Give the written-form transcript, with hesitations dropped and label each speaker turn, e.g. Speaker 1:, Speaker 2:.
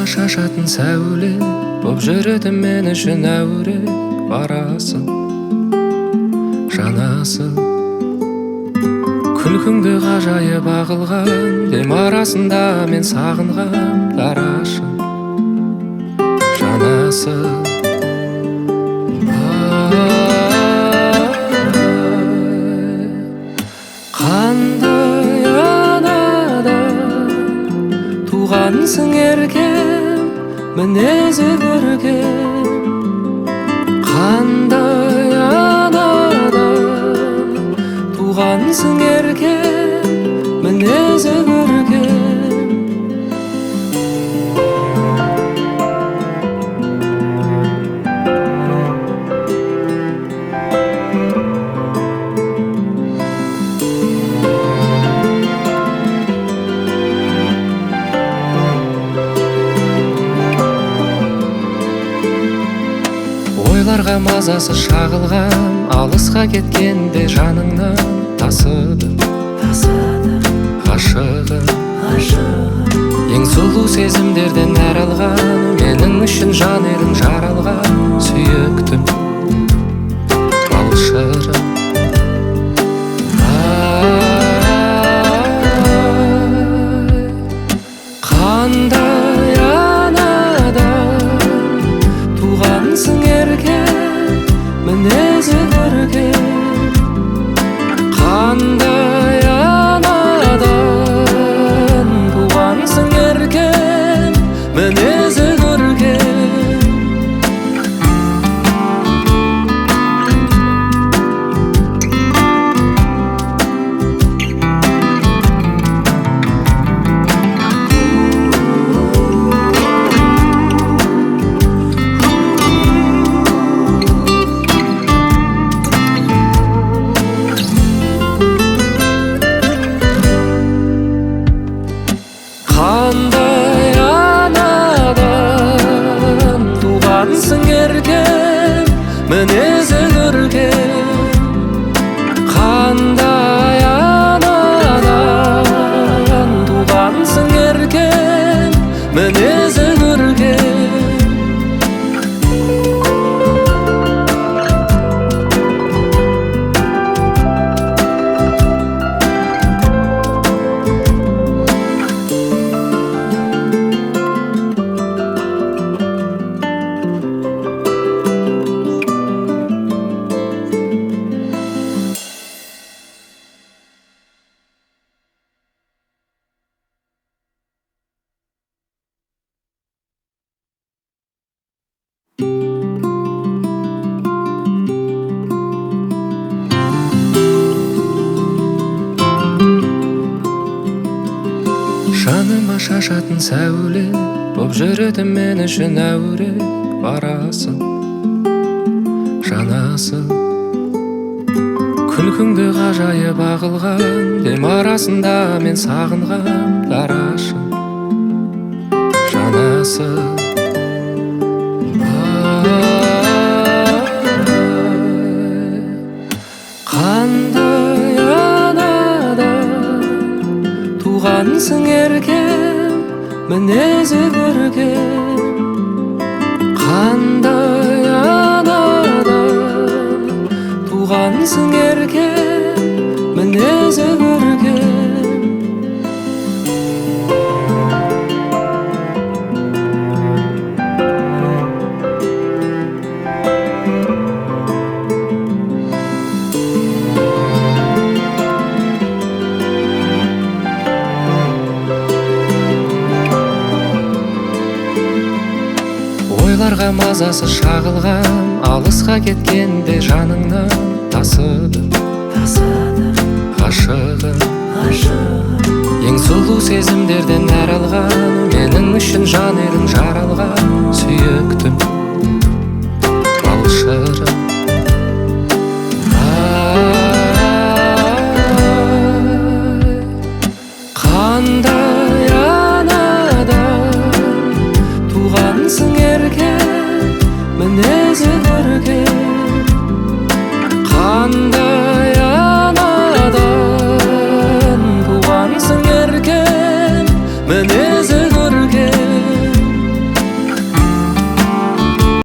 Speaker 1: шашатын сәуле боп жүреді мен үшін әуре. Барасың, жанасың, күлкіңді ғажайып ағылған дем арасында мен сағынған дарашың, жанасың. Қандай анадан туғансың еркем, мінезі көркем. Қандай анадан туғансың еркем, мінезі көркем. Ойларға мазасы шағылған, алысқа кеткенде жаныңнан тасыды ғашығым. Ең сұлу сезімдерден нәр алған, менің үшін жан едің жаралған сүйіктім, балшырым. Қандай анадан туғансың еркем, мінезі көркем. Қандай анадан туғансың еркем, мінезі көркем. Қандай анадан туғансың еркем, мінезі көркем. Қандай анадан туғансың еркем, мінезі көркем. Жаныма шашатын сәуле боп жүреді мен үшін әуре. Барасың, жанасың, күлкіңді ғажайып ағылған дем арасында мен сағынған дарашың, жанасың. Қандай анадан туғансың еркем, мінезі көркем. Қандай анадан туғансың еркем, мінезі көркем. Ойларға мазасы шағылған, алысқа кеткенде жаныңнан тасыды ғашығым. Ең сұлу сезімдерден нәр алған, менің үшін жан едің жаралған сүйіктім, балшырым.